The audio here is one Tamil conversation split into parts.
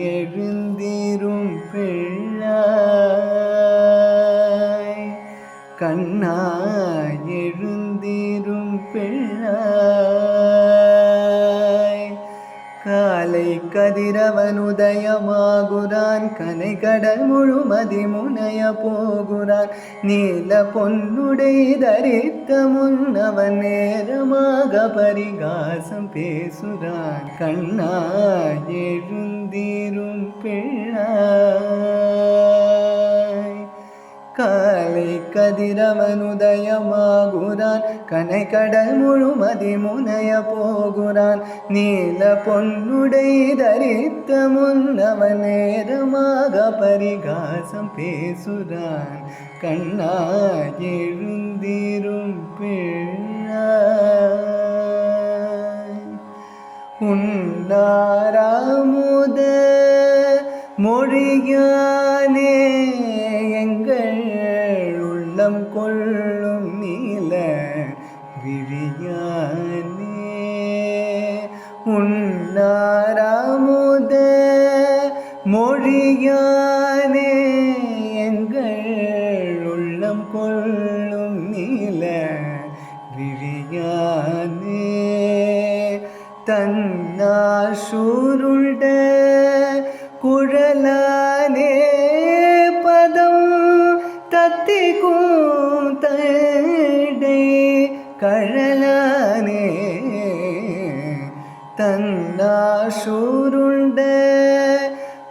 எழுந்திரும் பிள்ளாய் கண்ணா எழுந்திரும் பிள்ளாய் காலை கதிரவன் உதயமாகுறான் கனை கடல் முழுமதி முனைய போகுறான் நீல பொன்னுடை தரித்த முன்னவன் நேரமாக பரிகாசம் பேசுறான் கண்ணா எழுந்திரும் பிள்ளாய் காலை கதிரவன் உதயமாகுறான் கனை கடல் முழுமதி முனைய போகுறான் நீல பொன்னுடை தரித்த முன்னவன் நேரமாக பரிகாசம் பேசுறான் கண்ணா எழுந்திரும் பிள்ளாய் உன்னாராமுத மொழியானே எங்கள் உள்ளம் கொள்ளும் நீல விழியானே உன்னாராமுத மொழியானே எங்கள் உள்ளம் கொள்ளும் நீல விழியானே தன்னார் சூருட குழலானே பதம் தத்திக்கும் தடை கழலானே தன்னார் சூருண்ட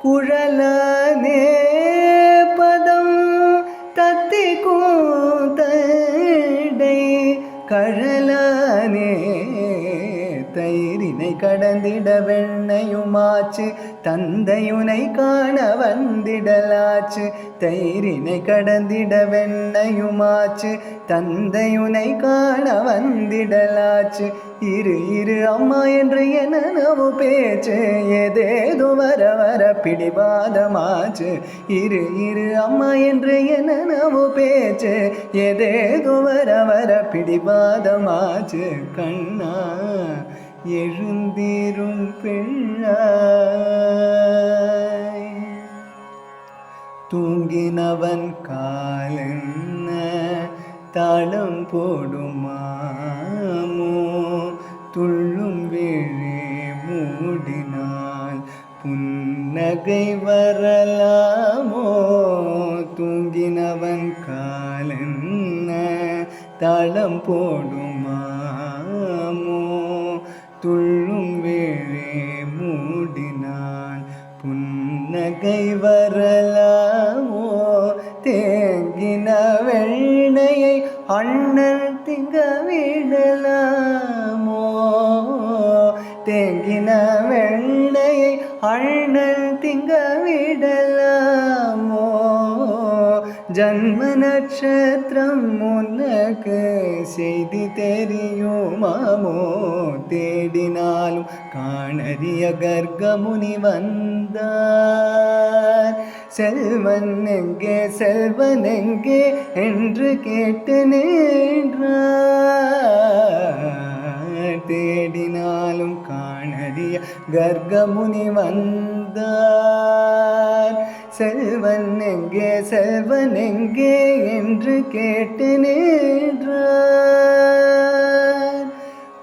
குழலானே பதம் தத்திக்கும் தடை கழலானே தயிரினை கடந்திட வெண்ணையுமாச்சு தந்தையுனை காண வந்திடலாச்சு தயிரினை கடந்திட வெண்ணையுமாச்சு தந்தையுனை காண வந்திடலாச்சு இரு இரு அம்மா என்று என்னவோ பேச்சு ஏதேதோ வர வர பிடிவாதமாச்சு இரு இரு அம்மா என்று என்னவோ பேச்சு ஏதேதோ வர வர பிடிவாதமாச்சு கண்ணா எழுந்திரும் பிள்ளாய் தூங்கினவன் காலென்ன தாளம் போடுமாமோ துள்ளும் வேளே மூடினால் புன்னகை வரலாமோ தூங்கினவன் காலென்ன தாளம் போடுமாமோ துள்ளும் வேளே மூடினால் புன்னகை வரலாமோ தேங்கின வெண்ணையை அண்ணன் திங்க விடலாமோ தேங்கின வெண்ணையை அண்ணன் திங்க விடலாமோ ஜன்ம நட்சத்திரம் உனக்கு செய்தி தெரியுமாமோ தேடினாலும் காணறிய கர்கமுனி வந்தார் செல்வன் எங்கே என்று கேட்டு நின்றார் தேடினாலும் காணறிய கர்கமுனி வந்தார் செல்வன் எங்கே என்று கேட்டு நின்றார்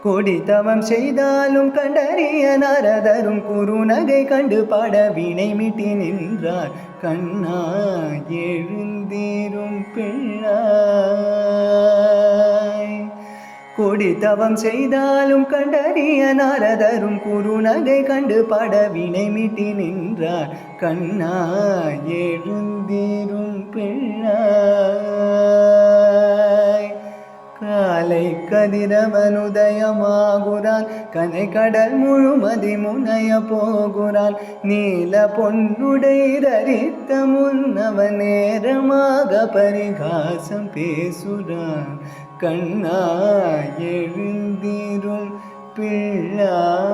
கொடி தவம் செய்தாலும் கண்டறிய நாரதரும் குறுநகை கண்டு பாட வீணை மீட்டி நின்றார் கண்ணா எழுந்திரும் பிள்ளாய் கொடி தவம் செய்தாலும் கண்டறிய நாரதரும் குறுநகை கண்டு பாட வீணை மீட்டி நின்றார் கண்ணா எழுந்திரும் பிள்ளாய் காலை கதிரவன் உதயமாகுறான் கனை கடல் முழுமதி முனைய போகுறான் நீல பொன்னுடை தரித்த முன்னவன் நேரமாக பரிகாசம் பேசுறான் கண்ணா எழுந்திரும் பிள்ளாய்.